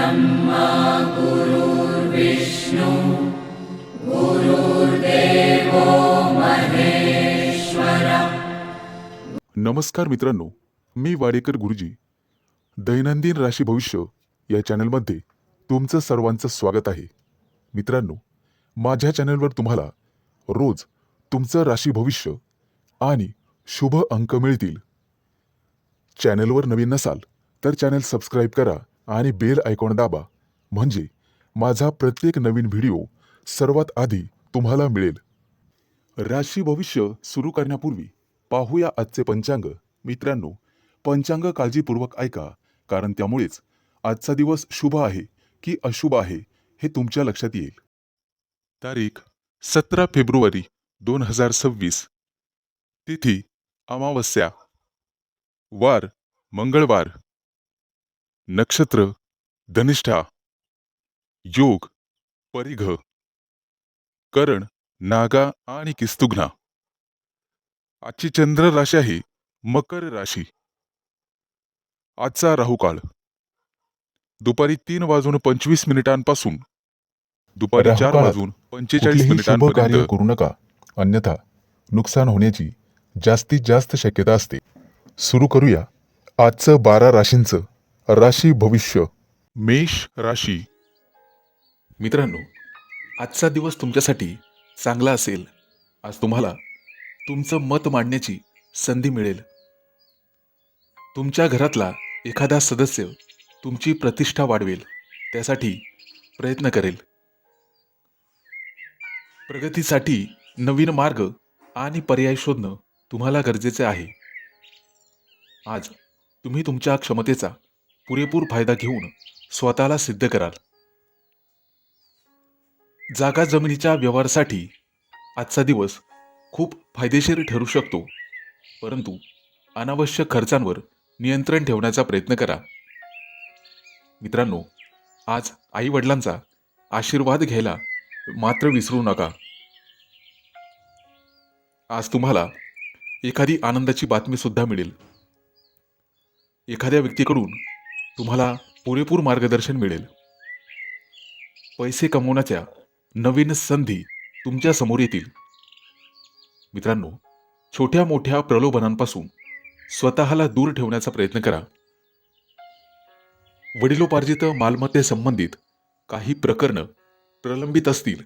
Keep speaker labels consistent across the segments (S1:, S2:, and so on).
S1: ब्रह्मा गुरुर्विष्णु गुरुर्देवो महेश्वरा।
S2: नमस्कार मित्रांनो, मी वाडेकर गुरुजी दैनंदिन राशी भविष्य या चॅनलमध्ये तुमचं सर्वांचं स्वागत आहे. मित्रांनो, माझ्या चॅनलवर तुम्हाला रोज तुमचं राशी भविष्य आणि शुभ अंक मिळतील. चॅनलवर नवीन नसाल तर चॅनल सबस्क्राईब करा आणि बेल आयकॉन दाबा, म्हणजे माझा प्रत्येक नवीन व्हिडिओ सर्वात आधी तुम्हाला मिळेल. राशी भविष्य सुरू करण्यापूर्वी पाहूया आजचे पंचांग. मित्रांनो, पंचांग काळजीपूर्वक ऐका, कारण त्यामुळेच आजचा दिवस शुभ आहे की अशुभ आहे हे तुमच्या लक्षात येईल. तारीख 17 फेब्रुवारी 2026. तिथी अमावस्या. वार मंगळवार. नक्षत्र धनिष्ठा. योग परिघ. करण नागा आणि किस्तुघ्ना. आजची चंद्र राशी आहे मकर राशी. आजचा राहुकाळ दुपारी 3:25 दुपारी 4:45
S3: शुभ कार्य करू नका, अन्यथा नुकसान होण्याची जास्तीत जास्त शक्यता असते. सुरू करूया आजचं 12 राशींचं राशी भविष्य.
S2: मेष राशी.
S3: मित्रांनो, आजचा दिवस तुमच्यासाठी चांगला असेल. आज तुम्हाला तुमचं मत मांडण्याची संधी मिळेल. तुमच्या घरातला एखादा सदस्य तुमची प्रतिष्ठा वाढवेल, त्यासाठी प्रयत्न करेल. प्रगतीसाठी नवीन मार्ग आणि पर्याय शोधणं तुम्हाला गरजेचे आहे. आज तुम्ही तुमच्या क्षमतेचा पुरेपूर फायदा घेऊन स्वतःला सिद्ध कराल. जागा जमिनीच्या व्यवहारासाठी आजचा दिवस खूप फायदेशीर ठरू शकतो, परंतु अनावश्यक खर्चांवर नियंत्रण ठेवण्याचा प्रयत्न करा. मित्रांनो, आज आई वडिलांचा आशीर्वाद घ्यायला मात्र विसरू नका. आज तुम्हाला एखादी आनंदाची बातमी सुद्धा मिळेल. एखाद्या व्यक्तीकडून तुम्हाला पुरेपूर मार्गदर्शन मिळेल. पैसे कमवण्याच्या नवीन संधी तुमच्या समोर येतील. मित्रांनो, छोट्या मोठ्या प्रलोभनांपासून स्वतःला दूर ठेवण्याचा प्रयत्न करा. वडिलोपार्जित मालमत्तेसंबंधित काही प्रकरणं प्रलंबित असतील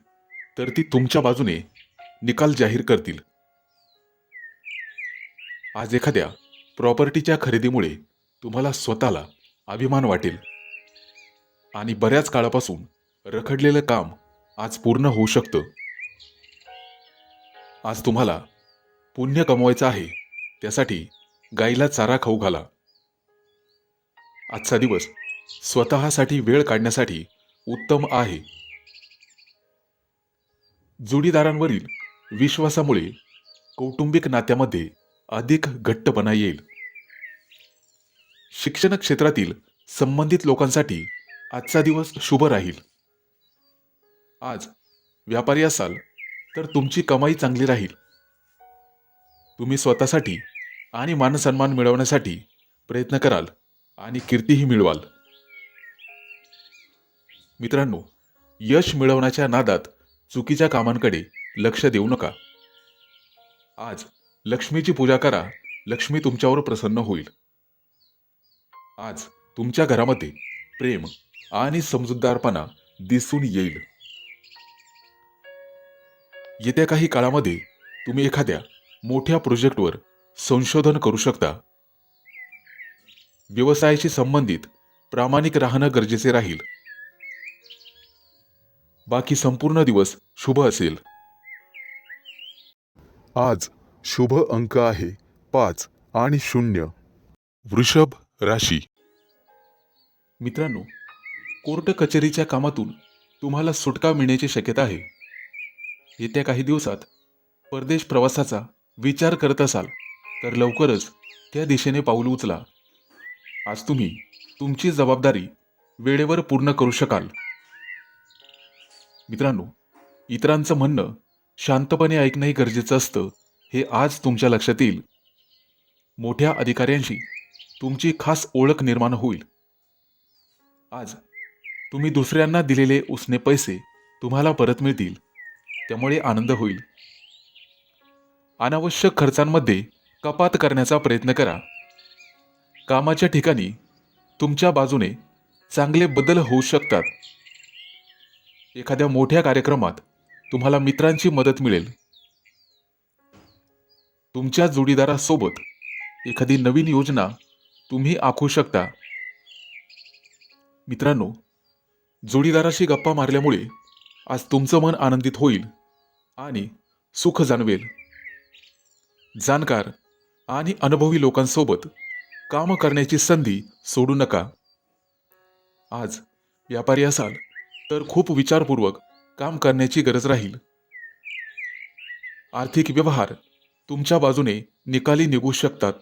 S3: तर ती तुमच्या बाजूने निकाल जाहीर करतील. आज एखाद्या प्रॉपर्टीच्या खरेदीमुळे तुम्हाला स्वतःला अभिमान वाटेल आणि बऱ्याच काळापासून रखडलेलं काम आज पूर्ण होऊ शकतं. आज तुम्हाला पुण्य कमवायचं आहे, त्यासाठी गाईला चारा खाऊ घाला. आजचा दिवस स्वतःसाठी वेळ काढण्यासाठी उत्तम आहे. जोडीदारांवरील विश्वासामुळे कौटुंबिक नात्यामध्ये अधिक घट्टपणा येईल. शिक्षण क्षेत्रातील संबंधित लोकांसाठी आजचा दिवस शुभ राहील. आज व्यापारी असाल तर तुमची कमाई चांगली राहील. तुम्ही स्वतःसाठी आणि मानसन्मान मिळवण्यासाठी प्रयत्न कराल आणि कीर्तीही मिळवाल. मित्रांनो, यश मिळवण्याच्या नादात चुकीच्या कामांकडे लक्ष देऊ नका. आज लक्ष्मीची पूजा करा, लक्ष्मी तुमच्यावर प्रसन्न होईल. आज तुमच्या घरामध्ये प्रेम आणि समजूतदारपणा दिसून येईल. येत्या काही काळामध्ये तुम्ही एखाद्या मोठ्या प्रोजेक्टवर संशोधन करू शकता. व्यवसायाशी संबंधित प्रामाणिक राहणं गरजेचे राहील. बाकी संपूर्ण दिवस शुभ असेल.
S2: आज शुभ अंक आहे 5 आणि 0. वृषभ राशी.
S3: मित्रांनो, कोर्ट कचेरीच्या कामातून तुम्हाला सुटका मिळण्याची शक्यता आहे. येत्या काही दिवसात परदेश प्रवासाचा विचार करत असाल तर लवकरच त्या दिशेने पाऊल उचला. आज तुम्ही तुमची जबाबदारी वेळेवर पूर्ण करू शकाल. मित्रांनो, इतरांचं म्हणणं शांतपणे ऐकणंही गरजेचं असतं, हे आज तुमच्या लक्षात येईल. मोठ्या अधिकाऱ्यांशी तुमची खास ओळख निर्माण होईल. आज तुम्ही दुसऱ्यांना दिलेले उसने पैसे तुम्हाला परत मिळतील, त्यामुळे आनंद होईल. अनावश्यक खर्चांमध्ये कपात करण्याचा प्रयत्न करा. कामाच्या ठिकाणी तुमच्या बाजूने चांगले बदल होऊ शकतात. एखाद्या मोठ्या कार्यक्रमात तुम्हाला मित्रांची मदत मिळेल. तुमच्या जोडीदारासोबत एखादी नवीन योजना तुम्ही आखू शकता. मित्रांनो, जोडीदाराशी गप्पा मारल्यामुळे आज तुमचं मन आनंदित होईल आणि सुख जाणवेल. जाणकार आणि अनुभवी लोकांसोबत काम करण्याची संधी सोडू नका. आज व्यापारी असाल तर खूप विचारपूर्वक काम करण्याची गरज राहील. आर्थिक व्यवहार तुमच्या बाजूने निकाली निघू शकतात.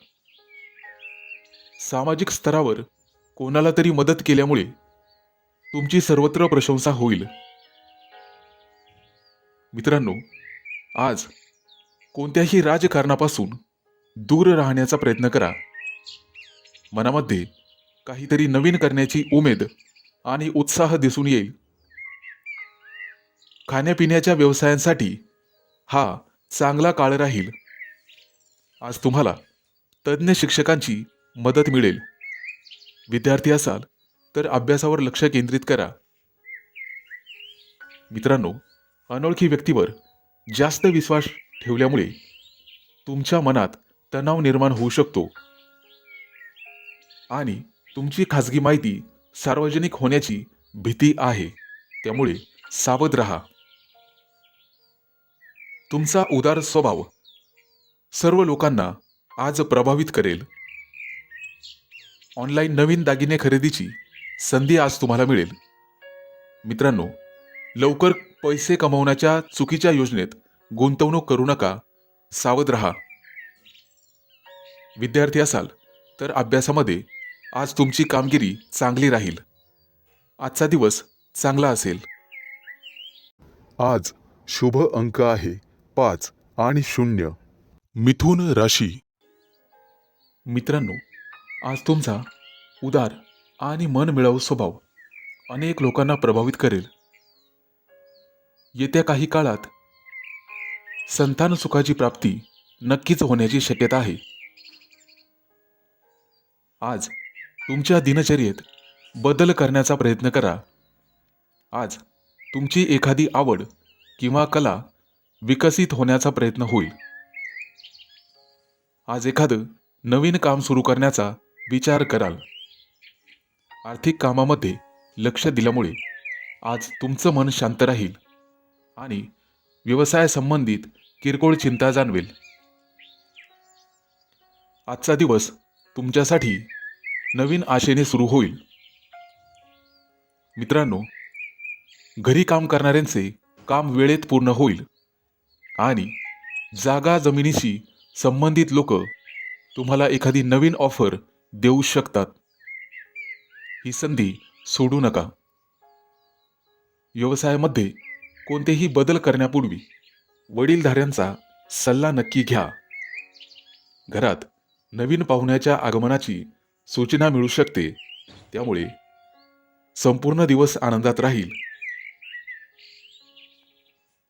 S3: सामाजिक स्तरावर कोणाला तरी मदत केल्यामुळे तुमची सर्वत्र प्रशंसा होईल. मित्रांनो, आज कोणत्याही राजकारणापासून दूर राहण्याचा प्रयत्न करा. मनामध्ये काहीतरी नवीन करण्याची उमेद आणि उत्साह दिसून येईल. खाण्यापिण्याच्या व्यवसायांसाठी हा चांगला काळ राहील. आज तुम्हाला तज्ज्ञ शिक्षकांची मदत मिळेल. विद्यार्थी असाल तर अभ्यासावर लक्ष केंद्रित करा. मित्रांनो, अनोळखी व्यक्तीवर जास्त विश्वास ठेवल्यामुळे तुमच्या मनात तणाव निर्माण होऊ शकतो आणि तुमची खाजगी माहिती सार्वजनिक होण्याची भीती आहे, त्यामुळे सावध राहा. तुमचा उदार स्वभाव सर्व लोकांना आज प्रभावित करेल. ऑनलाईन नवीन दागिने खरेदीची संधी आज तुम्हाला मिळेल. मित्रांनो, लवकर पैसे कमवण्याच्या चुकीच्या योजनेत गुंतवणूक करू नका. सावध राहा. विद्यार्थी असाल तर अभ्यासामध्ये आज तुमची कामगिरी चांगली राहील. आजचा दिवस चांगला असेल.
S2: आज शुभ अंक आहे 5 आणि 0. मिथुन राशी.
S3: मित्रांनो, आज तुमचा उदार आणि मनमिळावू स्वभाव अनेक लोकांना प्रभावित करेल. येत्या काही काळात संतान सुखाची प्राप्ती नक्कीच होण्याची शक्यता आहे. आज तुमच्या दिनचर्येत बदल करण्याचा प्रयत्न करा. आज तुमची एखादी आवड किंवा कला विकसित होण्याचा प्रयत्न होईल. आज एखादं नवीन काम सुरू करण्याचा विचार कराल. आर्थिक कामामध्ये लक्ष दिल्यामुळे आज तुमचं मन शांत राहील आणि व्यवसाय संबंधित किरकोळ चिंता जाणवेल. आजचा दिवस तुमच्यासाठी नवीन आशेने सुरू होईल. मित्रांनो, घरी काम करणाऱ्यांचे काम वेळेत पूर्ण होईल आणि जागा जमिनीशी संबंधित लोक तुम्हाला एखादी नवीन ऑफर देऊ शकतात. ही संधी सोडू नका. व्यवसायामध्ये कोणतेही बदल करण्यापूर्वी वडीलधाऱ्यांचा सल्ला नक्की घ्या. घरात नवीन पाहुण्याच्या आगमनाची सूचना मिळू शकते, त्यामुळे संपूर्ण दिवस आनंदात राहील.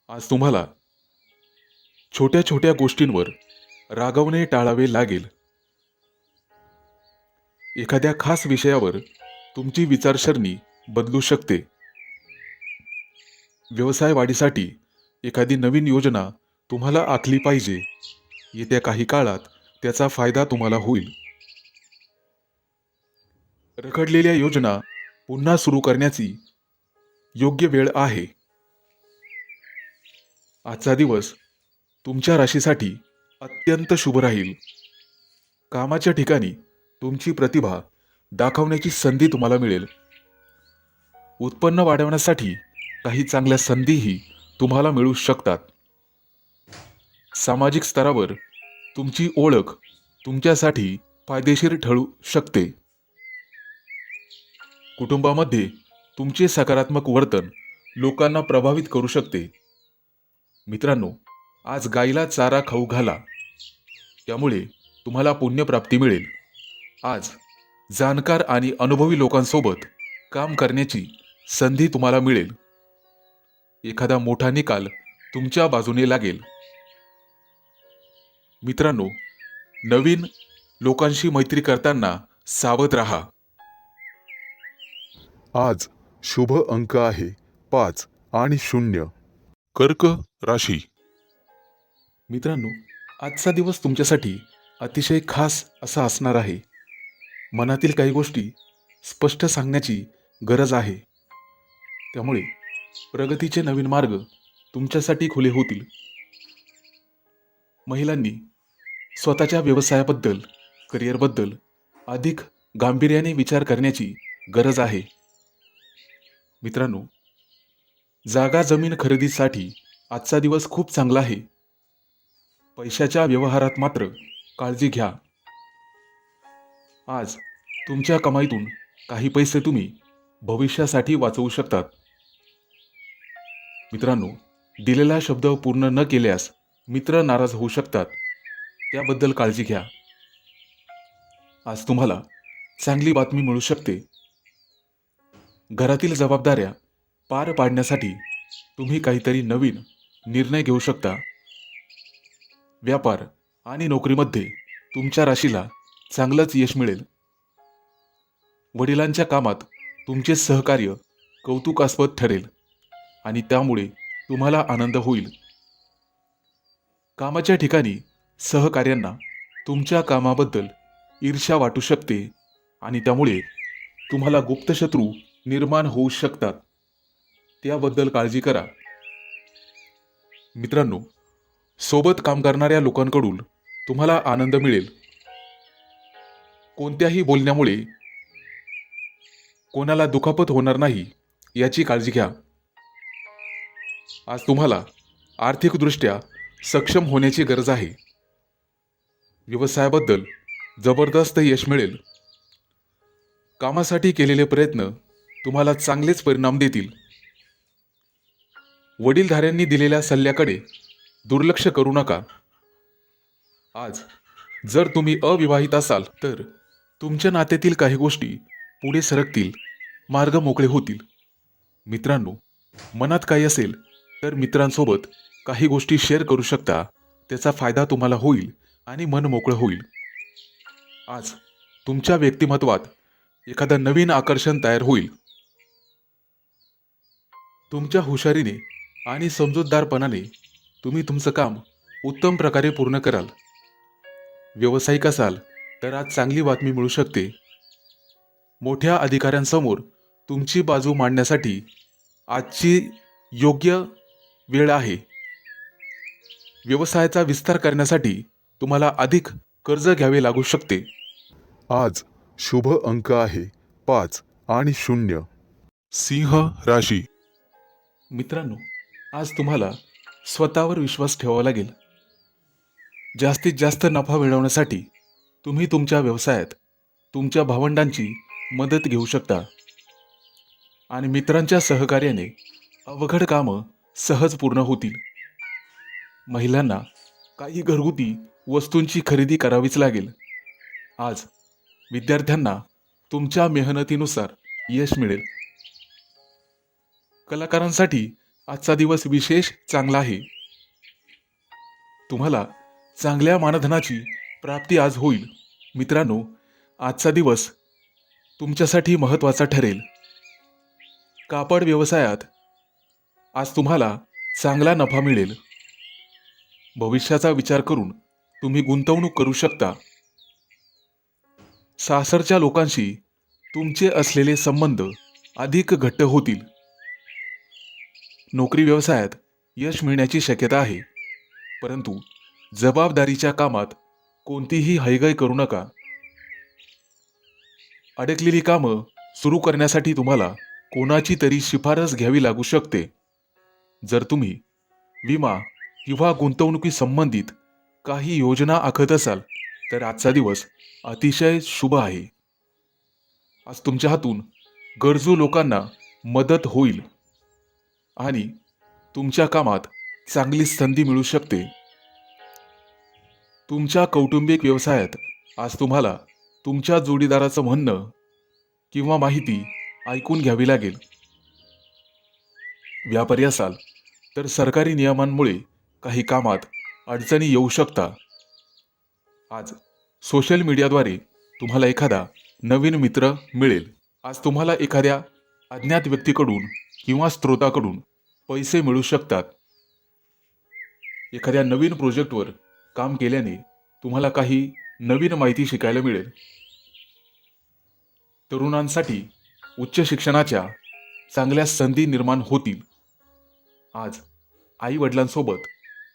S3: आज तुम्हाला छोट्या छोट्या गोष्टींवर रागवणे टाळावे लागेल. एखाद्या खास विषयावर तुमची विचारसरणी बदलू शकते. व्यवसाय वाढीसाठी एखादी नवीन योजना तुम्हाला आखली पाहिजे. येत्या काही काळात त्याचा फायदा तुम्हाला होईल. रखडलेल्या योजना पुन्हा सुरू करण्याची योग्य वेळ आहे. आजचा दिवस तुमच्या राशीसाठी अत्यंत शुभ राहील. कामाच्या ठिकाणी तुमची प्रतिभा दाखवण्याची संधी तुम्हाला मिळेल. उत्पन्न वाढवण्यासाठी काही चांगल्या संधीही तुम्हाला मिळू शकतात. सामाजिक स्तरावर तुमची ओळख तुमच्यासाठी फायदेशीर ठरू शकते. कुटुंबामध्ये तुमचे सकारात्मक वर्तन लोकांना प्रभावित करू शकते. मित्रांनो, आज गाईला चारा खाऊ घाला, त्यामुळे तुम्हाला पुण्यप्राप्ती मिळेल. आज जाणकार आणि अनुभवी लोकांसोबत काम करण्याची संधी तुम्हाला मिळेल. एखादा मोठा निकाल तुमच्या बाजूने लागेल. मित्रांनो, नवीन लोकांशी मैत्री करताना सावध राहा.
S2: आज शुभ अंक आहे 5 आणि 0. कर्क राशी.
S3: मित्रांनो, आजचा दिवस तुमच्यासाठी अतिशय खास असा असणार आहे. मनातील काही गोष्टी स्पष्ट सांगण्याची गरज आहे. त्यामुळे प्रगतीचे नवीन मार्ग तुमच्यासाठी खुले होतील. महिलांनी स्वतःच्या व्यवसायाबद्दल, करिअरबद्दल अधिक गांभीर्याने विचार करण्याची गरज आहे. मित्रांनो, जागा जमीन खरेदीसाठी आजचा दिवस खूप चांगला आहे. पैशाच्या व्यवहारात मात्र काळजी घ्या. आज तुमच्या कमाईतून काही पैसे तुम्ही भविष्यासाठी वाचवू शकतात. मित्रांनो, दिलेला शब्द पूर्ण न केल्यास मित्र नाराज होऊ शकतात. त्याबद्दल काळजी घ्या. आज तुम्हाला चांगली बातमी मिळू शकते. घरातील जबाबदाऱ्या पार पाडण्यासाठी तुम्ही काहीतरी नवीन निर्णय घेऊ शकता. व्यापार आणि नोकरीमध्ये तुमच्या राशीला चांगलंच यश मिळेल. वडिलांच्या कामात तुमचे सहकार्य कौतुकास्पद ठरेल आणि त्यामुळे तुम्हाला आनंद होईल. कामाच्या ठिकाणी सहकार्यांना तुमच्या कामाबद्दल ईर्ष्या वाटू शकते आणि त्यामुळे तुम्हाला गुप्तशत्रू निर्माण होऊ शकतात. त्याबद्दल काळजी करा. मित्रांनो, सोबत काम करणाऱ्या लोकांकडून तुम्हाला आनंद मिळेल. कोणत्याही बोलण्यामुळे कोणाला दुखापत होणार नाही याची काळजी घ्या. आज तुम्हाला आर्थिकदृष्ट्या सक्षम होण्याची गरज आहे. व्यवसायाबद्दल जबरदस्त यश मिळेल. कामासाठी केलेले प्रयत्न तुम्हाला चांगलेच परिणाम देतील. वडीलधाऱ्यांनी दिलेल्या सल्ल्याकडे दुर्लक्ष करू नका. आज जर तुम्ही अविवाहित असाल तर तुमच्या नात्यातील काही गोष्टी पुढे सरकतील, मार्ग मोकळे होतील. मित्रांनो, मनात काही असेल तर मित्रांसोबत काही गोष्टी शेअर करू शकता. त्याचा फायदा तुम्हाला होईल आणि मन मोकळं होईल. आज तुमच्या व्यक्तिमत्वात एखादं नवीन आकर्षण तयार होईल. तुमच्या हुशारीने आणि समजूतदारपणाने तुम्ही तुमचं काम उत्तम प्रकारे पूर्ण कराल. व्यावसायिक असाल तर आज चांगली बातमी मिळू शकते. मोठ्या अधिकाऱ्यांसमोर तुमची बाजू मांडण्यासाठी आजची योग्य वेळ आहे. व्यवसायाचा विस्तार करण्यासाठी तुम्हाला अधिक कर्ज घ्यावे लागू शकते.
S2: आज शुभ अंक आहे 5 आणि 0. सिंह राशी.
S3: मित्रांनो, आज तुम्हाला स्वतःवर विश्वास ठेवावा लागेल. जास्तीत जास्त नफा मिळवण्यासाठी तुम्ही तुमच्या व्यवसायात तुमच्या भावंडांची मदत घेऊ शकता आणि मित्रांच्या सहकार्याने अवघड कामं सहज पूर्ण होतील. महिलांना काही घरगुती वस्तूंची खरेदी करावीच लागेल. आज विद्यार्थ्यांना तुमच्या मेहनतीनुसार यश मिळेल. कलाकारांसाठी आजचा दिवस विशेष चांगला आहे. तुम्हाला चांगल्या मानधनाची प्राप्ती आज होईल. मित्रांनो, आजचा दिवस तुमच्यासाठी महत्त्वाचा ठरेल. कापड व्यवसायात आज तुम्हाला चांगला नफा मिळेल. भविष्याचा विचार करून तुम्ही गुंतवणूक करू शकता. सासरच्या लोकांशी तुमचे असलेले संबंध अधिक घट्ट होतील. नोकरी व्यवसायात यश मिळण्याची शक्यता आहे, परंतु जबाबदारीच्या कामात कोणतीही हयगय करू नका. अडकलेली कामं सुरू करण्यासाठी तुम्हाला कोणाची तरी शिफारस घ्यावी लागू शकते. जर तुम्ही विमा किंवा गुंतवणुकी संबंधित काही योजना आखत असाल तर आजचा दिवस अतिशय शुभ आहे. आज तुमच्या हातून गरजू लोकांना मदत होईल आणि तुमच्या कामात चांगली संधी मिळू शकते. तुमच्या कौटुंबिक व्यवसायात आज तुम्हाला तुमच्या जोडीदाराचं म्हणणं किंवा माहिती ऐकून घ्यावी लागेल. व्यापारी असाल तर सरकारी नियमांमुळे काही कामात अडचणी येऊ शकता. आज सोशल मीडियाद्वारे तुम्हाला एखादा नवीन मित्र मिळेल. आज तुम्हाला एखाद्या अज्ञात व्यक्तीकडून किंवा स्रोताकडून पैसे मिळू शकतात. एखाद्या नवीन प्रोजेक्टवर काम केल्याने तुम्हाला काही नवीन माहिती शिकायला मिळेल. तरुणांसाठी उच्च शिक्षणाच्या चांगल्या संधी निर्माण होतील. आज आई वडिलांसोबत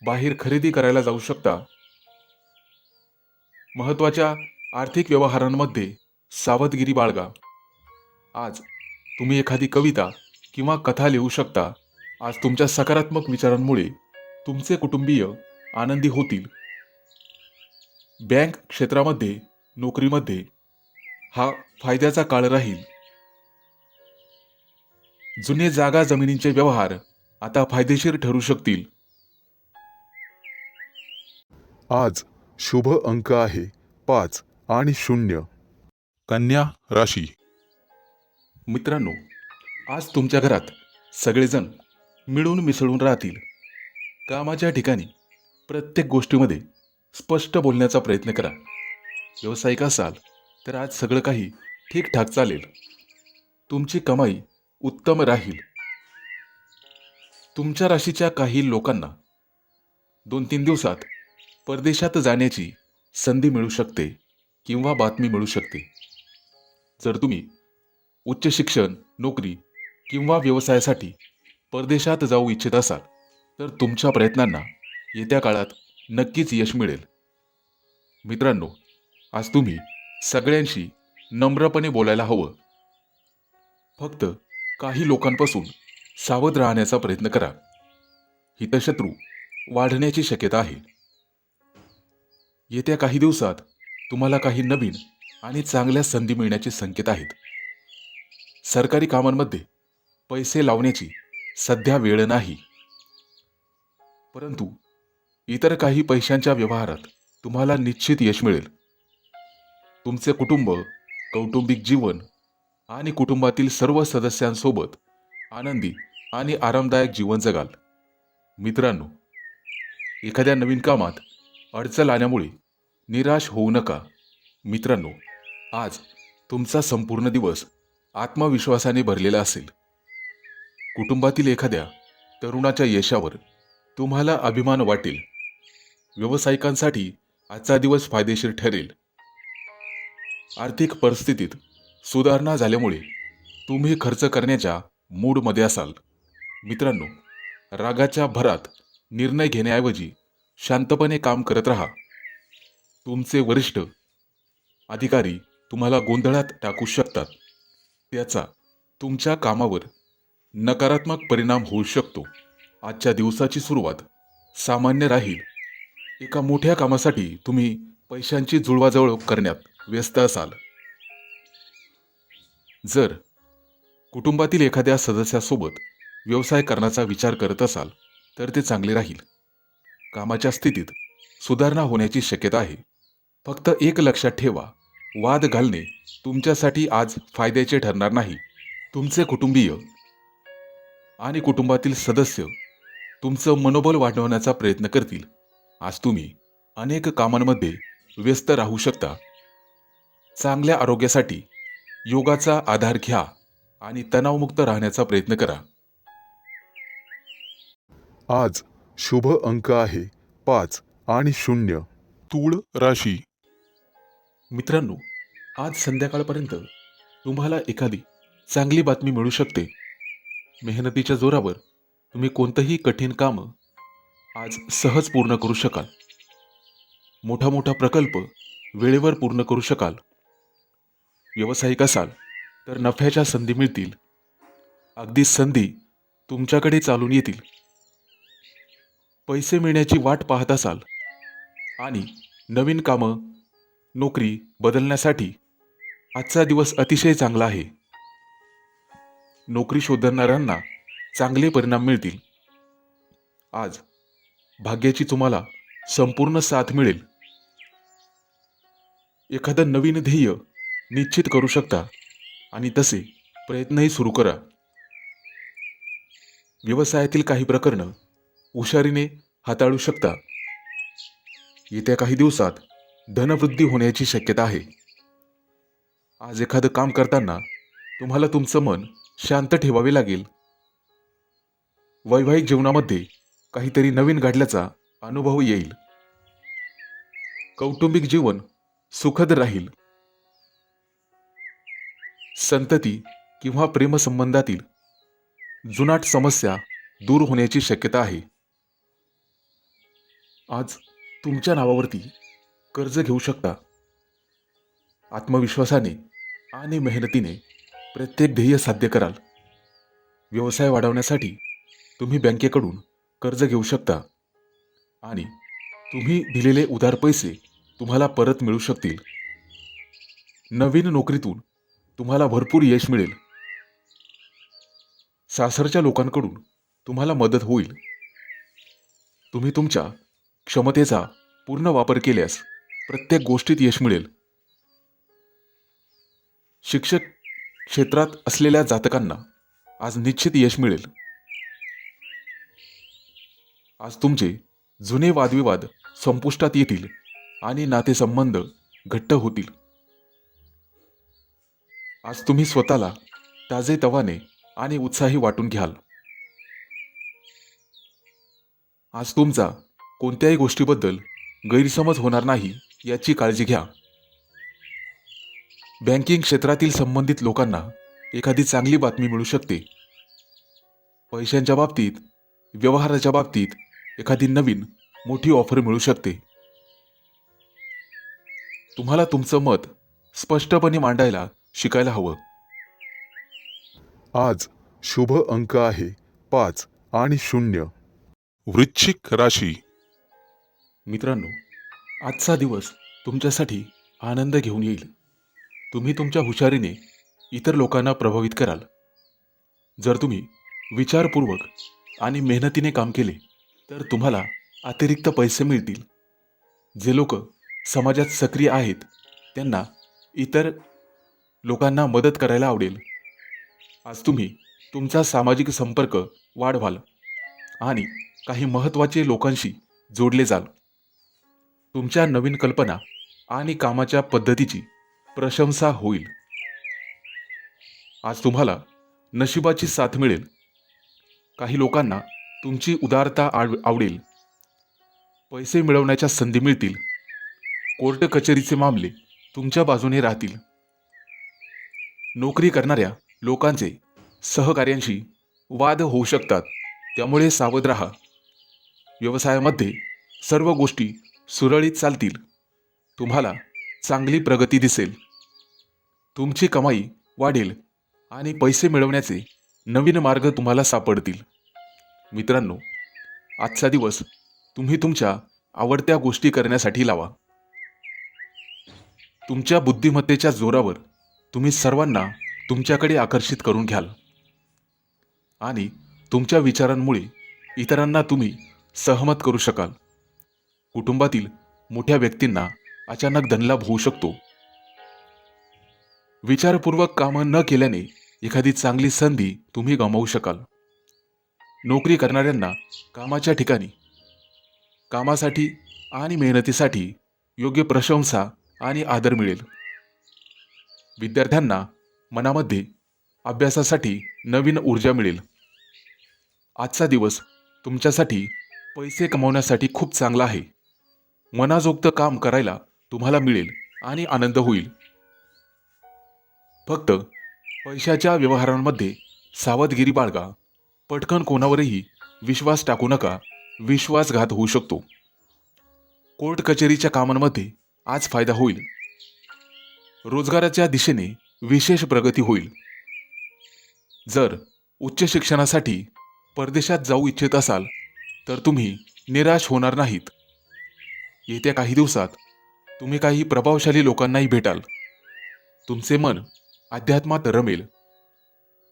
S3: बाहेर खरेदी करायला जाऊ शकता. महत्त्वाच्या आर्थिक व्यवहारांमध्ये सावधगिरी बाळगा. आज तुम्ही एखादी कविता किंवा कथा लिहू शकता. आज तुमच्या सकारात्मक विचारांमुळे तुमचे कुटुंबीय आनंदी होतील. बँक क्षेत्रामध्ये, नोकरीमध्ये हा फायद्याचा काळ राहील. जुने जागा जमिनींचे व्यवहार आता फायदेशीर ठरू शकतील.
S2: आज शुभ अंक आहे 5 आणि 0. कन्या राशी.
S3: मित्रांनो, आज तुमच्या घरात सगळेजण मिळून मिसळून राहतील. कामाच्या ठिकाणी प्रत्येक गोष्टीमध्ये स्पष्ट बोलण्याचा प्रयत्न करा. व्यावसायिक असाल तर आज सगळं काही ठीकठाक चालेल. तुमची कमाई उत्तम राहील. तुमच्या राशीच्या काही लोकांना 2-3 दिवसात परदेशात जाण्याची संधी मिळू शकते किंवा बातमी मिळू शकते. जर तुम्ही उच्च शिक्षण, नोकरी किंवा व्यवसायासाठी परदेशात जाऊ इच्छित असाल तर तुमच्या प्रयत्नांना येत्या काळात नक्कीच यश मिळेल. मित्रांनो, आज तुम्ही सगळ्यांशी नम्रपणे बोलायला हवं. फक्त काही लोकांपासून सावध राहण्याचा प्रयत्न करा. हितशत्रू वाढण्याची शक्यता आहे. येत्या काही दिवसात तुम्हाला काही नवीन आणि चांगल्या संधी मिळण्याचे संकेत आहेत. सरकारी कामांमध्ये पैसे लावण्याची सध्या वेळ नाही, परंतु इतर काही पैशांच्या व्यवहारात तुम्हाला निश्चित यश मिळेल. तुमचे कुटुंब, कौटुंबिक जीवन आणि कुटुंबातील सर्व सदस्यांसोबत आनंदी आणि आरामदायक जीवन जगाल. मित्रांनो, एखाद्या नवीन कामात अडचण आल्यामुळे निराश होऊ नका. मित्रांनो, आज तुमचा संपूर्ण दिवस आत्मविश्वासाने भरलेला असेल. कुटुंबातील एखाद्या तरुणाच्या यशावर तुम्हाला अभिमान वाटेल. व्यावसायिकांसाठी आजचा दिवस फायदेशीर ठरेल. आर्थिक परिस्थितीत सुधारणा झाल्यामुळे तुम्ही खर्च करण्याच्या मूडमध्ये असाल. मित्रांनो, रागाच्या भरात निर्णय घेण्याऐवजी शांतपणे काम करत राहा. तुमचे वरिष्ठ अधिकारी तुम्हाला गोंधळात टाकू शकतात. त्याचा तुमच्या कामावर नकारात्मक परिणाम होऊ शकतो. आजच्या दिवसाची सुरुवात सामान्य राहील. एका मोठ्या कामासाठी तुम्ही पैशांची जुळवाजुळव करण्यात व्यस्त असाल. जर कुटुंबातील एखाद्या सदस्यासोबत व्यवसाय करण्याचा विचार करत असाल तर ते चांगले राहील. कामाच्या स्थितीत सुधारणा होण्याची शक्यता आहे. फक्त एक लक्षात ठेवा, वाद घालणे तुमच्यासाठी आज फायद्याचे ठरणार नाही. तुमचे कुटुंबीय आणि कुटुंबातील सदस्य तुमचं मनोबल वाढवण्याचा प्रयत्न करतील. आज तुम्ही अनेक कामांमध्ये व्यस्त राहू शकता. चांगल्या आरोग्यासाठी योगाचा आधार घ्या आणि तणावमुक्त राहण्याचा प्रयत्न करा.
S2: आज शुभ अंक आहे 5 आणि 0. तूळ राशी.
S3: मित्रांनो, आज संध्याकाळपर्यंत तुम्हाला एखादी चांगली बातमी मिळू शकते. मेहनतीच्या जोरावर तुम्ही कोणतंही कठीण काम आज सहज पूर्ण करू शकाल. मोठा मोठा प्रकल्प वेळेवर पूर्ण करू शकाल. व्यावसायिक असाल तर नफ्याच्या संधी मिळतील. अगदी संधी तुमच्याकडे चालून येतील. पैसे मिळण्याची वाट पाहत असाल आणि नवीन कामं, नोकरी बदलण्यासाठी आजचा दिवस अतिशय चांगला आहे. नोकरी शोधणाऱ्यांना चांगले परिणाम मिळतील. आज भाग्याची तुम्हाला संपूर्ण साथ मिळेल. एखादं नवीन ध्येय निश्चित करू शकता आणि तसे प्रयत्नही सुरू करा. व्यवसायातील काही प्रकरणं हुशारीने हाताळू शकता. येत्या काही दिवसात धनवृद्धी होण्याची शक्यता आहे. आज एखादं काम करताना तुम्हाला तुमचं मन शांत ठेवावे लागेल. वैवाहिक जीवनामध्ये काहीतरी नवीन घडल्याचा अनुभव येईल. कौटुंबिक जीवन सुखद राहील. संतती किंवा प्रेमसंबंधातील जुनाट समस्या दूर होण्याची शक्यता आहे. आज तुमच्या नावावरती कर्ज घेऊ शकता. आत्मविश्वासाने आणि मेहनतीने प्रत्येक ध्येय साध्य कराल. व्यवसाय वाढवण्यासाठी तुम्ही बँकेकडून कर्ज घेऊ शकता आणि तुम्ही दिलेले उधार पैसे तुम्हाला परत मिळू शकतील. नवीन नोकरीतून तुम्हाला भरपूर यश मिळेल. सासरच्या लोकांकडून तुम्हाला मदत होईल. तुम्ही तुमच्या क्षमतेचा पूर्ण वापर केल्यास प्रत्येक गोष्टीत यश मिळेल. शिक्षक क्षेत्रात असलेल्या जातकांना आज निश्चित यश मिळेल. आज तुमचे जुने वादविवाद संपुष्टात येतील आणि नातेसंबंध घट्ट होतील. आज तुम्ही स्वतःला ताजेतवाने आणि उत्साही वाटून घ्याल. आज तुमचा कोणत्याही गोष्टीबद्दल गैरसमज होणार नाही याची काळजी घ्या. बँकिंग क्षेत्रातील संबंधित लोकांना एखादी चांगली बातमी मिळू शकते. पैशांच्या बाबतीत, व्यवहाराच्या बाबतीत एखादी नवीन मोठी ऑफर मिळू शकते. तुम्हाला तुमचं मत स्पष्टपणे मांडायला शिकायला हवं.
S2: आज शुभ अंक आहे 5 आणि 0. वृश्चिक राशी.
S3: मित्रांनो, आजचा दिवस तुमच्यासाठी आनंद घेऊन येईल. तुम्ही तुमच्या हुशारीने इतर लोकांना प्रभावित कराल. जर तुम्ही विचारपूर्वक आणि मेहनतीने काम केले तर तुम्हाला अतिरिक्त पैसे मिळतील. जे लोक समाजात सक्रिय आहेत त्यांना इतर लोकांना मदत करायला आवडेल. आज तुम्ही तुमचा सामाजिक संपर्क वाढवाल आणि काही महत्त्वाचे लोकांशी जोडले जाल. तुमच्या नवीन कल्पना आणि कामाच्या पद्धतीची प्रशंसा होईल. आज तुम्हाला नशिबाची साथ मिळेल. काही लोकांना तुमची उदारता आवडेल. पैसे मिळवण्याच्या संधी मिळतील. कोर्ट कचेरीचे मामले तुमच्या बाजूने राहतील. नोकरी करणाऱ्या लोकांचे सहकार्यांशी वाद होऊ शकतात, त्यामुळे सावध राहा. व्यवसायामध्ये सर्व गोष्टी सुरळीत चालतील. तुम्हाला चांगली प्रगती दिसेल. तुमची कमाई वाढेल आणि पैसे मिळवण्याचे नवीन मार्ग तुम्हाला सापडतील. मित्रांनो, आजचा दिवस तुम्ही तुमच्या आवडत्या गोष्टी करण्यासाठी लावा. तुमच्या बुद्धिमत्तेच्या जोरावर तुम्ही सर्वांना तुमच्याकडे आकर्षित करून घ्याल आणि तुमच्या विचारांमुळे इतरांना तुम्ही सहमत करू शकाल. कुटुंबातील मोठ्या व्यक्तींना अचानक धनलाभ होऊ शकतो. विचारपूर्वक कामं न केल्याने एखादी चांगली संधी तुम्ही गमावू शकाल. नोकरी करणाऱ्यांना कामाच्या ठिकाणी कामासाठी आणि मेहनतीसाठी योग्य प्रशंसा आणि आदर मिळेल. विद्यार्थ्यांना मनामध्ये अभ्यासासाठी नवीन ऊर्जा मिळेल. आजचा दिवस तुमच्यासाठी पैसे कमवण्यासाठी खूप चांगला आहे. मनाजोगतं काम करायला तुम्हाला मिळेल आणि आनंद होईल. फक्त पैशाच्या व्यवहारांमध्ये सावधगिरी बाळगा. पटकन कोणावरही विश्वास टाकू नका. विश्वासघात होऊ शकतो. कोर्ट कचेरीच्या कामांमध्ये आज फायदा होईल. रोजगाराच्या दिशेने विशेष प्रगती होईल. जर उच्च शिक्षणासाठी परदेशात जाऊ इच्छित असाल तर तुम्ही निराश होणार नाहीत. येत्या काही दिवसात तुम्ही काही प्रभावशाली लोकांनाही भेटाल. तुमचे मन अध्यात्मात रमेल.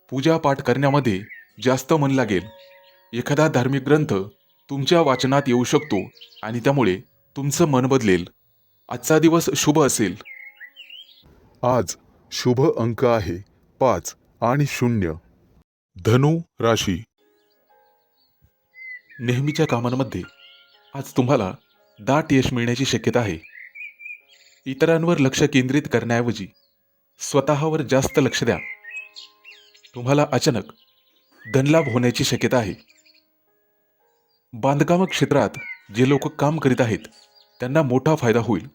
S3: पूजापाठ करण्यामध्ये जास्त मन लागेल. एखादा धार्मिक ग्रंथ तुमच्या वाचनात येऊ शकतो आणि त्यामुळे तुमचं मन बदलेल. आजचा दिवस शुभ असेल.
S2: आज शुभ अंक आहे 5 आणि 0. धनु राशी.
S3: नेहमीच्या कामांमध्ये आज तुम्हाला दाट यश मिळण्याची शक्यता आहे. इतरांवर लक्ष केंद्रित करण्याऐवजी स्वतःवर जास्त लक्ष द्या. तुम्हाला अचानक धनलाभ होण्याची शक्यता आहे. बांधकाम क्षेत्रात जे लोक काम करीत आहेत त्यांना मोठा फायदा होईल.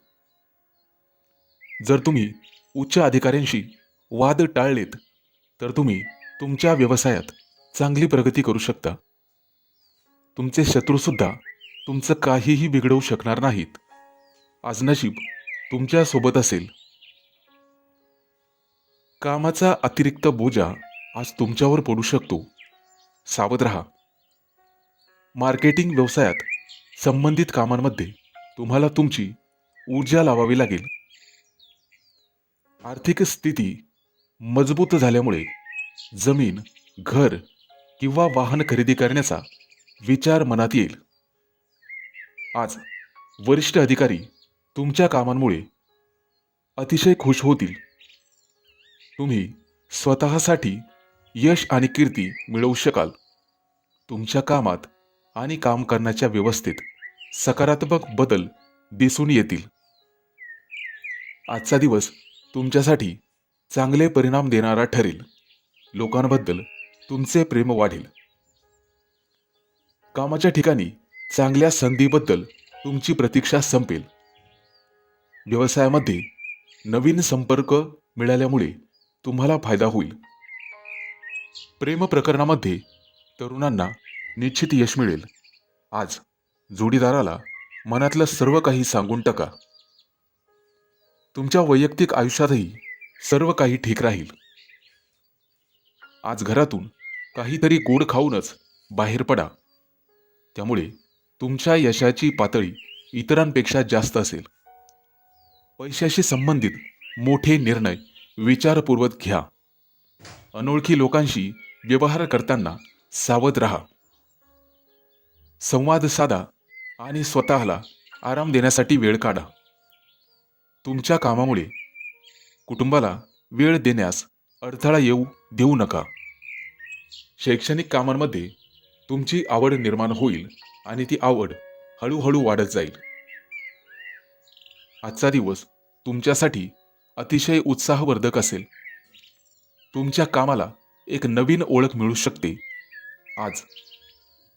S3: जर तुम्ही उच्च अधिकाऱ्यांशी वाद टाळलेत तर तुम्ही तुमच्या व्यवसायात चांगली प्रगती करू शकता. तुमचे शत्रूसुद्धा तुमचं काहीही बिघडवू शकणार नाहीत. आज नशीब तुमच्या सोबत असेल. कामाचा अतिरिक्त बोजा आज तुमच्यावर पडू शकतो. सावध रहा. मार्केटिंग व्यवसायात संबंधित कामांमध्ये तुम्हाला तुमची ऊर्जा लावावी लागेल. आर्थिक स्थिती मजबूत झाल्यामुळे जमीन, घर किंवा वाहन खरेदी करण्याचा विचार मनात येईल. आज वरिष्ठ अधिकारी तुमच्या कामांमुळे अतिशय खुश होतील. तुम्ही स्वतःसाठी यश आणि कीर्ती मिळवू शकाल. तुमच्या कामात आणि काम करण्याच्या व्यवस्थेत सकारात्मक बदल दिसून येतील. आजचा दिवस तुमच्यासाठी चांगले परिणाम देणारा ठरेल. लोकांबद्दल तुमचे प्रेम वाढेल. कामाच्या ठिकाणी चांगल्या संधीबद्दल तुमची प्रतीक्षा संपेल. व्यवसायामध्ये नवीन संपर्क मिळाल्यामुळे तुम्हाला फायदा होईल. प्रेम प्रकरणामध्ये तरुणांना निश्चित यश मिळेल. आज जोडीदाराला मनातलं सर्व काही सांगून टाका. तुमच्या वैयक्तिक आयुष्यातही सर्व काही ठीक राहील. आज घरातून काहीतरी गोड खाऊनच बाहेर पडा. त्यामुळे तुमच्या यशाची पातळी इतरांपेक्षा जास्त असेल. पैशाशी संबंधित मोठे निर्णय विचारपूर्वक घ्या. अनोळखी लोकांशी व्यवहार करताना सावध राहा. संवाद साधा आणि स्वतःला आराम देण्यासाठी वेळ काढा. तुमच्या कामामुळे कुटुंबाला वेळ देण्यास अडथळा येऊ देऊ नका. शैक्षणिक कामांमध्ये तुमची आवड निर्माण होईल आणि ती आवड हळूहळू वाढत जाईल. आजचा दिवस तुमच्यासाठी अतिशय उत्साहवर्धक असेल. तुमच्या कामाला एक नवीन ओळख मिळू शकते. आज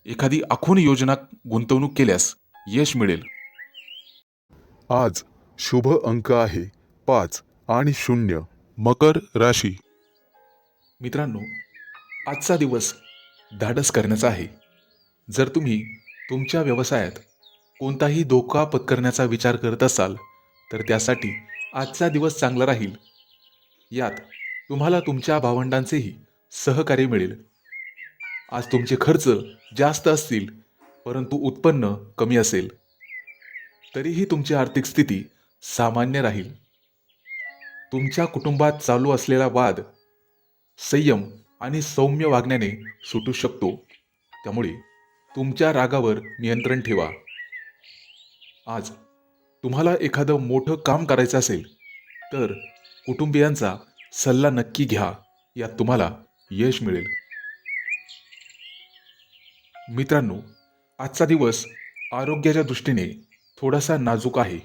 S3: एखादी आखून योजना गुंतवणूक केल्यास यश मिळेल.
S2: आज शुभ अंक आहे 5 आणि 0. मकर राशी.
S3: मित्रांनो, आजचा दिवस धाडस करण्याचा आहे. जर तुम्ही तुमच्या व्यवसायात कोणताही धोका पत्करण्याचा विचार करत असाल तर त्यासाठी आजचा दिवस चांगला राहील. यात तुम्हाला तुमच्या भावंडांचेही सहकार्य मिळेल. आज तुमचे खर्च जास्त असतील परंतु उत्पन्न कमी असेल. तरीही तुमची आर्थिक स्थिती सामान्य राहील. तुमच्या कुटुंबात चालू असलेला वाद संयम आणि सौम्य वागण्याने सुटू शकतो. त्यामुळे तुमच्या रागावर नियंत्रण ठेवा. आज तुम्हाला एखादं मोठं काम करायचं असेल तर कुटुंबियांचा सल्ला नक्की घ्या. यात तुम्हाला यश मिळेल. मित्रांनो, आजचा दिवस आरोग्याच्या दृष्टीने थोडासा नाजूक आहे.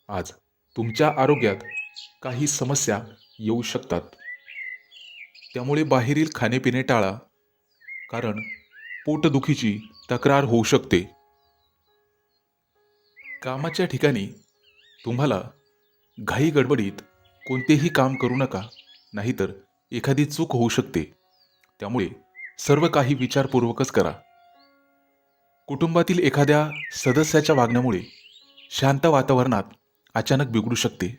S3: आज तुमच्या आरोग्यात काही समस्या येऊ शकतात. त्यामुळे बाहेरील खाणेपिणे टाळा, कारण पोटदुखीची तक्रार होऊ शकते. कामाच्या ठिकाणी तुम्हाला घाई गडबडीत कोणतेही काम करू नका, नाहीतर एखादी चूक होऊ शकते. त्यामुळे सर्व काही विचारपूर्वकच करा. कुटुंबातील एखाद्या सदस्याच्या वागण्यामुळे शांत वातावरणात अचानक बिघडू शकते.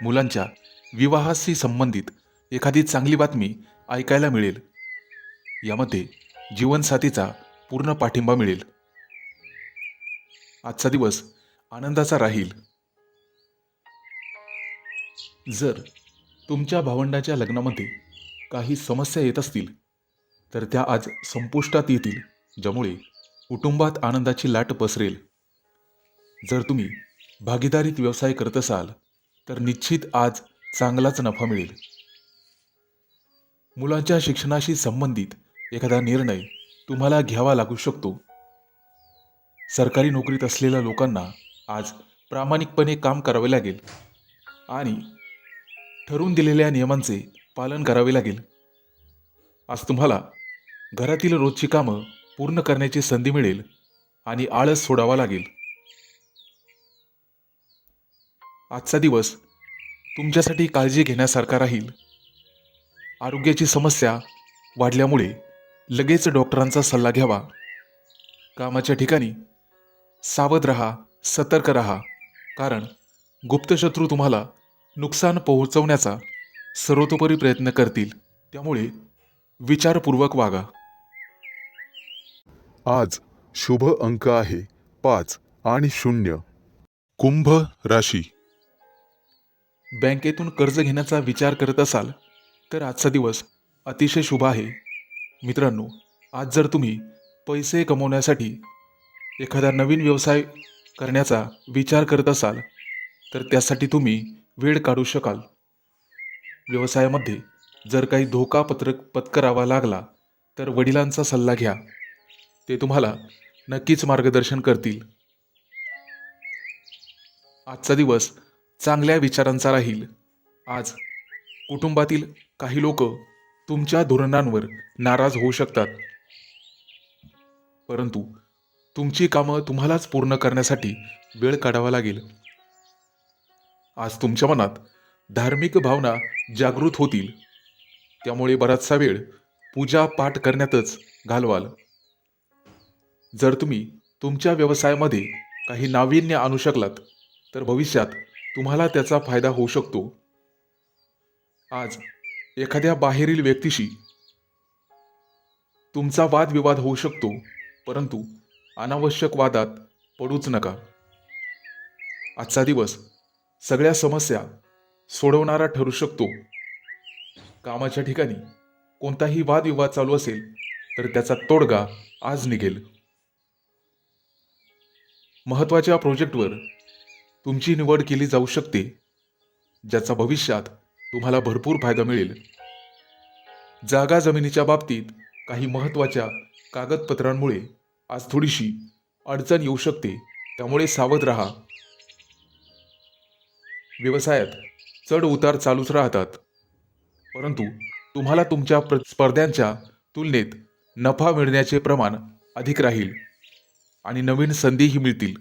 S3: मुलांच्या विवाहाशी संबंधित एखादी चांगली बातमी ऐकायला मिळेल. यामध्ये जीवनसाथीचा पूर्ण पाठिंबा मिळेल. आजचा दिवस आनंदाचा राहील. जर तुमच्या भावंडाच्या लग्नामध्ये काही समस्या येत असतील तर त्या आज संपुष्टात येतील, ज्यामुळे कुटुंबात आनंदाची लाट पसरेल. जर तुम्ही भागीदारीत व्यवसाय करत असाल तर निश्चित आज चांगलाच नफा मिळेल. मुलांच्या शिक्षणाशी संबंधित एखादा निर्णय तुम्हाला घ्यावा लागू शकतो. सरकारी नोकरीत असलेल्या लोकांना आज प्रामाणिकपणे काम करावे लागेल आणि ठरवून दिलेल्या नियमांचे पालन करावे लागेल. आज तुम्हाला घरातील रोजची कामं पूर्ण करण्याची संधी मिळेल आणि आळस सोडावा लागेल. आजचा दिवस तुमच्यासाठी काळजी घेण्यासारखा राहील. आरोग्याची समस्या वाढल्यामुळे लगेच डॉक्टरांचा सल्ला घ्यावा. कामाच्या ठिकाणी सावध राहा, सतर्क राहा, कारण गुप्तशत्रू तुम्हाला नुकसान पोहोचवण्याचा सर्वतोपरी प्रयत्न करतील. त्यामुळे विचारपूर्वक वागा.
S2: आज शुभ अंक आहे 5 आणि 0. कुंभ राशी.
S3: बँकेतून कर्ज घेण्याचा विचार करत असाल तर आजचा दिवस अतिशय शुभ आहे. मित्रांनो, आज जर तुम्ही पैसे कमवण्यासाठी एखादा नवीन व्यवसाय करण्याचा विचार करत असाल तर त्यासाठी तुम्ही वेळ काढू शकाल. व्यवसायामध्ये जर काही धोका पत्करावा लागला तर वडिलांचा सल्ला घ्या. ते तुम्हाला नक्कीच मार्गदर्शन करतील. आजचा दिवस चांगल्या विचारांचा राहील. आज कुटुंबातील काही लोक तुमच्या धोरणांवर नाराज होऊ शकतात, परंतु तुमची कामं तुम्हालाच पूर्ण करण्यासाठी वेळ काढावा लागेल. आज तुमच्या मनात धार्मिक भावना जागृत होतील, त्यामुळे बराचसा वेळ पूजा पाठ करण्यातच घालवाल. जर तुम्ही तुमच्या व्यवसायामध्ये काही नाविन्य आणू शकलात तर भविष्यात तुम्हाला त्याचा फायदा होऊ शकतो. आज एखाद्या बाहेरील व्यक्तीशी तुमचा वादविवाद होऊ शकतो, परंतु अनावश्यक वादात पडूच नका. आजचा दिवस सगळ्या समस्या सोडवणारा ठरू शकतो. कामाच्या ठिकाणी कोणताही वादविवाद चालू असेल तर त्याचा तोडगा आज निघेल. महत्त्वाच्या प्रोजेक्टवर तुमची निवड केली जाऊ शकते, ज्याचा भविष्यात तुम्हाला भरपूर फायदा मिळेल. जागा जमिनीच्या बाबतीत काही महत्त्वाच्या कागदपत्रांमुळे आज थोडीशी अडचण येऊ शकते, त्यामुळे सावध राहा. व्यवसायात चढ उतार चालूच राहतात, परंतु तुम्हाला तुमच्या स्पर्ध्यांच्या तुलनेत नफा मिळण्याचे प्रमाण अधिक राहील आणि नवीन संधीही मिळतील.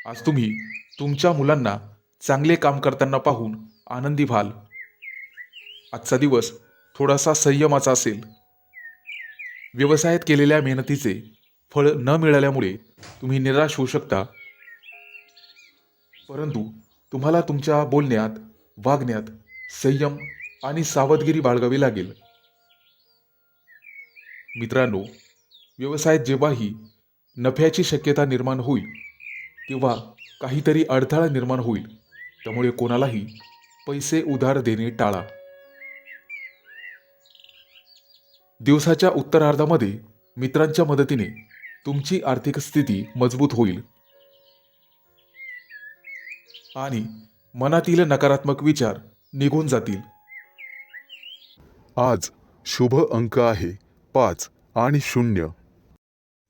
S3: आज तुम्ही तुमच्या मुलांना चांगले काम करताना पाहून आनंदी व्हाल. आजचा दिवस थोडासा संयमाचा असेल. व्यवसायात केलेल्या मेहनतीचे फळ न मिळाल्यामुळे तुम्ही निराश होऊ शकता, परंतु तुम्हाला तुमच्या बोलण्यात, वागण्यात संयम आणि सावधगिरी बाळगावी लागेल. मित्रांनो, व्यवसायात जेव्हाही नफ्याची शक्यता निर्माण होईल तेव्हा काहीतरी अडथळा निर्माण होईल, त्यामुळे कोणालाही पैसे उधार देणे टाळा. दिवसाच्या उत्तरार्धामध्ये मित्रांच्या मदतीने तुमची आर्थिक स्थिती मजबूत होईल आणि मनातील नकारात्मक विचार निघून जातील.
S2: आज शुभ अंक आहे 5 आणि 0.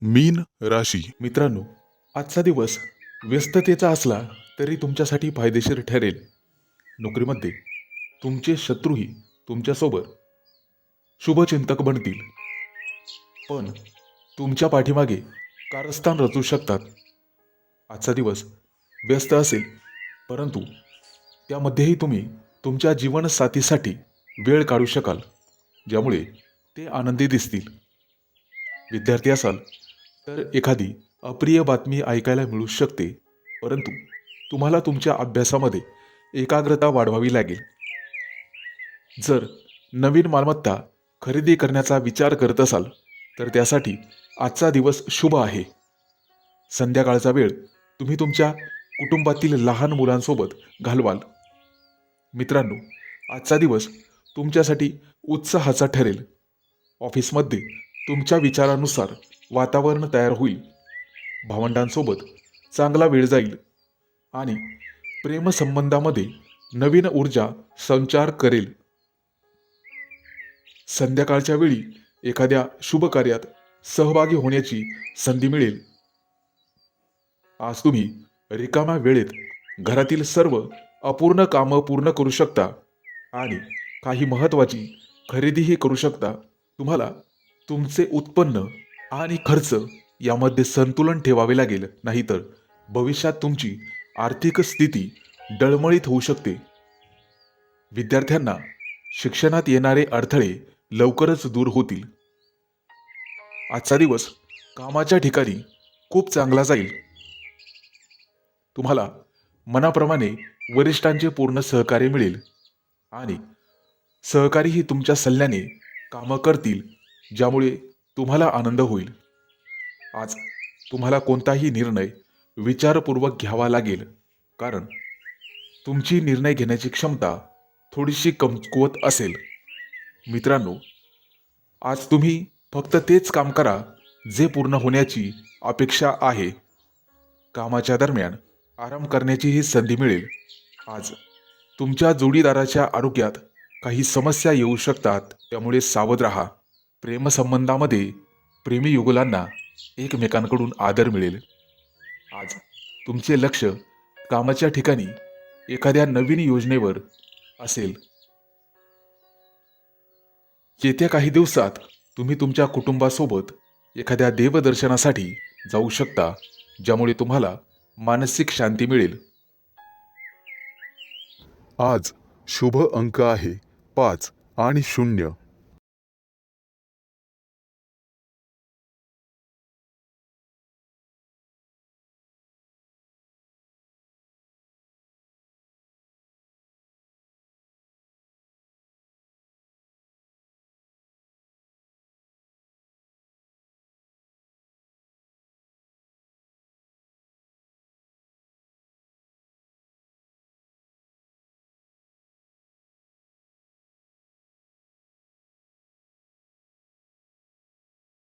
S2: मीन राशी.
S3: मित्रांनो, आजचा दिवस व्यस्ततेचा असला तरी तुमच्यासाठी फायदेशीर ठरेल. नोकरीमध्ये तुमचे शत्रूही तुमच्यासोबत शुभचिंतक बनतील, पण तुमच्या पाठीमागे कारस्थान रचू शकतात. आजचा दिवस व्यस्त असेल, परंतु त्यामध्येही तुम्ही तुमच्या जीवनसाथीसाठी वेळ काढू शकाल, ज्यामुळे ते आनंदी दिसतील. विद्यार्थी असाल तर एखादी अप्रिय बातमी ऐकायला मिळू शकते, परंतु तुम्हाला तुमच्या अभ्यासामध्ये एकाग्रता वाढवावी लागेल. जर नवीन मालमत्ता खरेदी करण्याचा विचार करत असाल तर त्यासाठी आजचा दिवस शुभ आहे. संध्याकाळचा वेळ तुम्ही तुमच्या कुटुंबातील लहान मुलांसोबत घालवाल. मित्रांनो, आजचा दिवस तुमच्यासाठी उत्साहाचा ठरेल. ऑफिसमध्ये तुमच्या विचारानुसार वातावरण तयार होईल. भावंडांसोबत चांगला वेळ जाईल आणि प्रेमसंबंधामध्ये नवीन ऊर्जा संचार करेल. संध्याकाळच्या वेळी एखाद्या शुभ कार्यात सहभागी होण्याची संधी मिळेल. आज तुम्ही रिकाम्या वेळेत घरातील सर्व अपूर्ण कामं पूर्ण करू शकता आणि काही महत्त्वाची खरेदीही करू शकता. तुम्हाला तुमचे उत्पन्न आणि खर्च यामध्ये संतुलन ठेवावे लागेल, नाहीतर भविष्यात तुमची आर्थिक स्थिती डळमळीत होऊ शकते. विद्यार्थ्यांना शिक्षणात येणारे अडथळे लवकरच दूर होतील. आजचा दिवस कामाच्या ठिकाणी खूप चांगला जाईल. तुम्हाला मनाप्रमाणे वरिष्ठांचे पूर्ण सहकार्य मिळेल आणि सहकारीही तुमच्या सल्ल्याने कामं करतील, ज्यामुळे तुम्हाला आनंद होईल. आज तुम्हाला कोणताही निर्णय विचारपूर्वक घ्यावा लागेल, कारण तुमची निर्णय घेण्याची क्षमता थोडीशी कमकुवत असेल. मित्रांनो, आज तुम्ही फक्त तेच काम करा जे पूर्ण होण्याची अपेक्षा आहे. कामाच्या दरम्यान आराम करण्याचीही संधी मिळेल. आज तुमच्या जोडीदाराच्या आरोग्यात काही समस्या येऊ शकतात, त्यामुळे सावध राहा. प्रेमसंबंधामध्ये प्रेमी युगुलांना एकमेकांकडून आदर मिळेल. आज तुमचे लक्ष कामाच्या ठिकाणी एखाद्या नवीन योजनेवर असेल. येत्या काही दिवसात तुम्ही तुमच्या कुटुंबासोबत एखाद्या देवदर्शनासाठी जाऊ शकता, ज्यामुळे तुम्हाला मानसिक शांती मिळेल.
S2: आज शुभ अंक आहे 5 आणि 0.